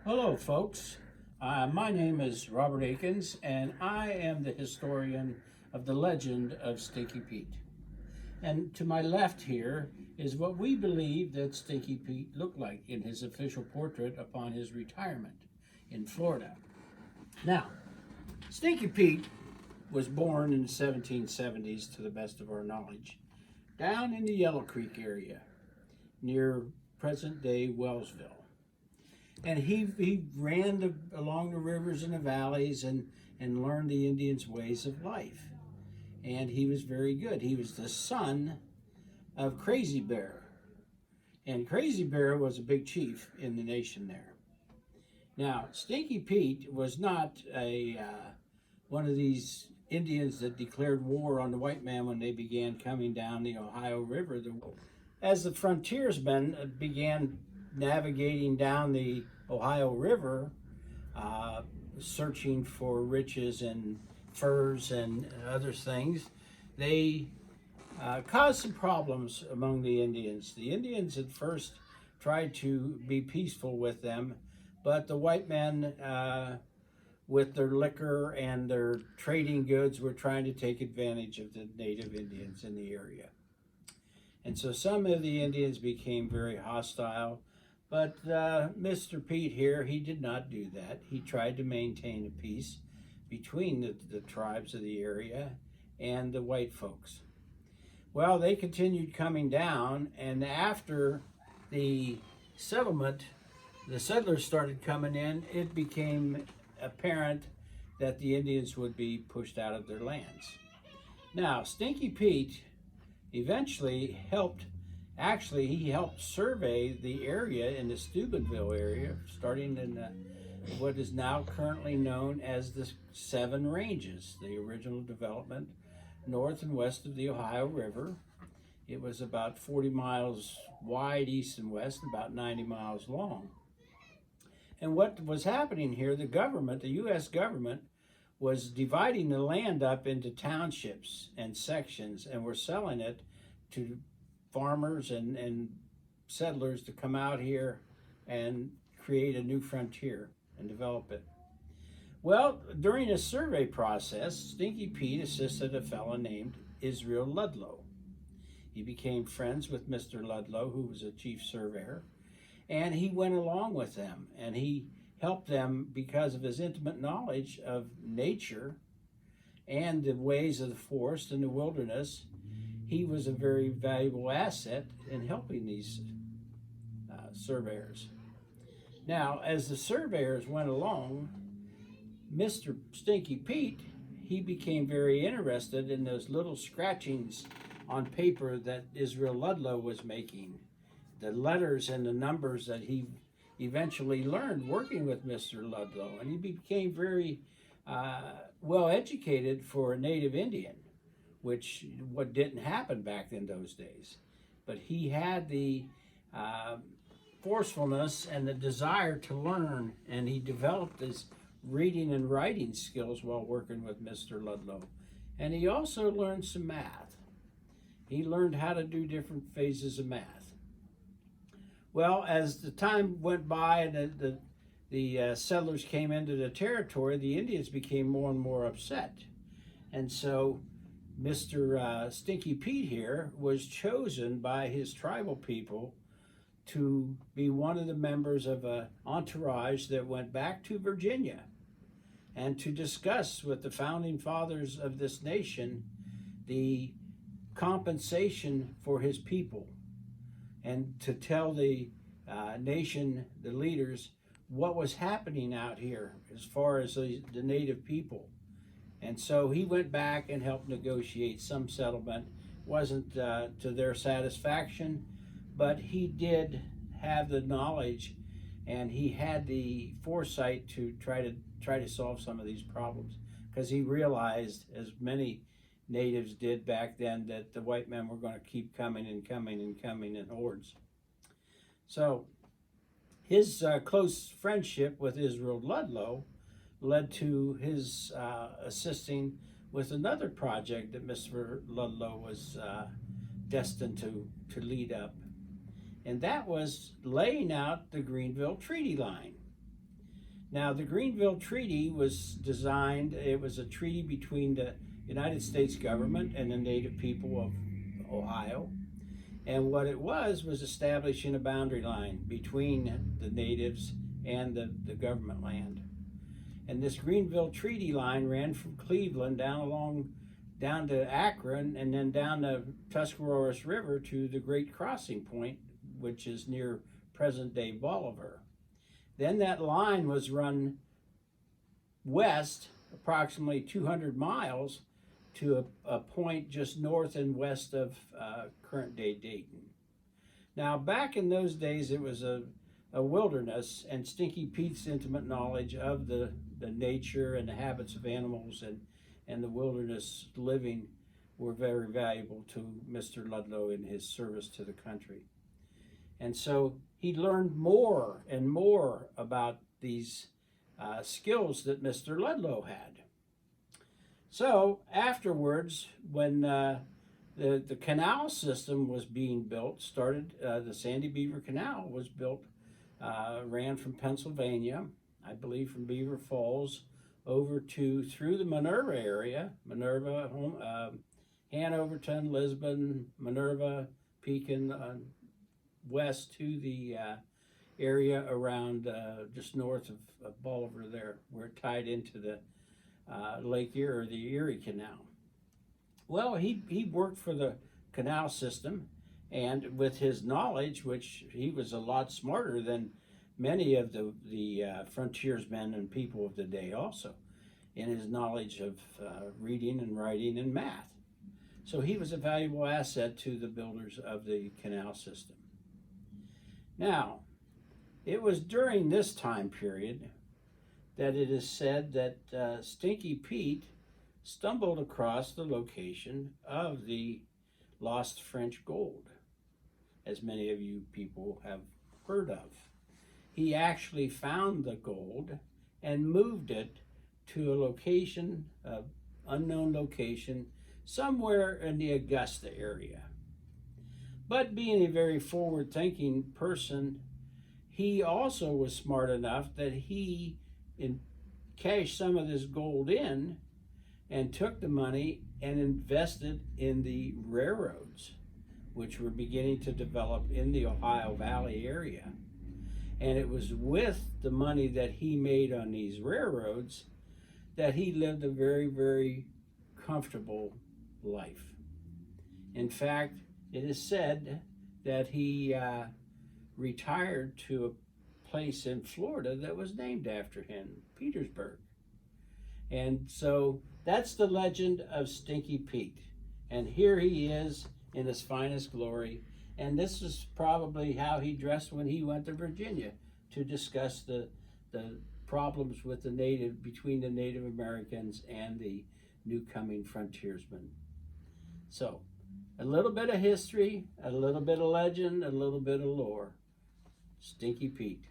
Hello, folks. My name is Robert Akins, and I am the historian of the legend of Stinky Pete. And to my left here is what we believe that Stinky Pete looked like in his official portrait upon his retirement in Florida. Now, Stinky Pete was born in the 1770s, to the best of our knowledge, down in the Yellow Creek area near present-day Wellsville. And he ran along the rivers and the valleys and learned the Indians' ways of life. And he was very good. He was the son of Crazy Bear. And Crazy Bear was a big chief in the nation there. Now, Stinky Pete was not one of these Indians that declared war on the white man when they began coming down the Ohio River. As the frontiersmen began navigating down the Ohio River, searching for riches and furs and other things, they caused some problems among the Indians. The Indians at first tried to be peaceful with them, but the white men, with their liquor and their trading goods, were trying to take advantage of the native Indians in the area. And so some of the Indians became very hostile. But Mr. Pete here, he did not do that. He tried to maintain a peace between the tribes of the area and the white folks. Well, they continued coming down, and after the settlement, the settlers started coming in, it became apparent that the Indians would be pushed out of their lands. Now, Stinky Pete eventually he helped survey the area in the Steubenville area, starting in what is now currently known as the Seven Ranges, the original development north and west of the Ohio River. It was about 40 miles wide east and west, about 90 miles long. And what was happening here, the U.S. government, was dividing the land up into townships and sections, and were selling it to farmers and settlers to come out here and create a new frontier and develop it. Well, during a survey process, Stinky Pete assisted a fellow named Israel Ludlow. He became friends with Mr. Ludlow, who was a chief surveyor, and he went along with them, and he helped them because of his intimate knowledge of nature and the ways of the forest and the wilderness. He was a very valuable asset in helping these surveyors. Now, as the surveyors went along, Mr. Stinky Pete, he became very interested in those little scratchings on paper that Israel Ludlow was making, the letters and the numbers that he eventually learned working with Mr. Ludlow, and he became very well educated for a native Indian, which what didn't happen back in those days. But he had the forcefulness and the desire to learn, and he developed his reading and writing skills while working with Mr. Ludlow. And he also learned some math. He learned how to do different phases of math. Well, as the time went by and the settlers came into the territory, the Indians became more and more upset. And so Mr. Stinky Pete here was chosen by his tribal people to be one of the members of an entourage that went back to Virginia and to discuss with the founding fathers of this nation the compensation for his people, and to tell the nation, the leaders, what was happening out here as far as the native people. And so he went back and helped negotiate some settlement. Wasn't to their satisfaction, but he did have the knowledge, and he had the foresight to try to solve some of these problems, because he realized, as many natives did back then, that the white men were going to keep coming and coming and coming in hordes. So his close friendship with Israel Ludlow led to his assisting with another project that Mr. Ludlow was destined to lead up. And that was laying out the Greenville Treaty Line. Now, the Greenville Treaty was designed, it was a treaty between the United States government and the native people of Ohio. And what it was establishing a boundary line between the natives and the government land. And this Greenville Treaty line ran from Cleveland down to Akron, and then down the Tuscarawas River to the Great Crossing Point, which is near present-day Bolivar. Then that line was run west, approximately 200 miles, to a point just north and west of current-day Dayton. Now, back in those days, it was a wilderness, and Stinky Pete's intimate knowledge of the nature and the habits of animals and the wilderness living were very valuable to Mr. Ludlow in his service to the country. And so he learned more and more about these skills that Mr. Ludlow had. So afterwards, when the canal system was being built, the Sandy Beaver Canal was built, ran from Pennsylvania, I believe from Beaver Falls, over through the Minerva area, Hanoverton, Lisbon, Minerva, Pekin, west to the area around just north of Bolivar there, where it tied into the Lake Erie, or the Erie Canal. Well, he worked for the canal system, and with his knowledge, which he was a lot smarter than many of the frontiersmen and people of the day also, in his knowledge of reading and writing and math. So he was a valuable asset to the builders of the canal system. Now, it was during this time period that it is said that Stinky Pete stumbled across the location of the lost French gold, as many of you people have heard of. He actually found the gold and moved it to a location, unknown location, somewhere in the Augusta area. But being a very forward-thinking person, he also was smart enough that he cashed some of this gold in and took the money and invested in the railroads, which were beginning to develop in the Ohio Valley area. And it was with the money that he made on these railroads that he lived a very, very comfortable life. In fact, it is said that he retired to a place in Florida that was named after him, Petersburg. And so that's the legend of Stinky Pete. And here he is in his finest glory. And this is probably how he dressed when he went to Virginia to discuss the problems with between the Native Americans and the new coming frontiersmen. So, a little bit of history, a little bit of legend, a little bit of lore. Stinky Pete.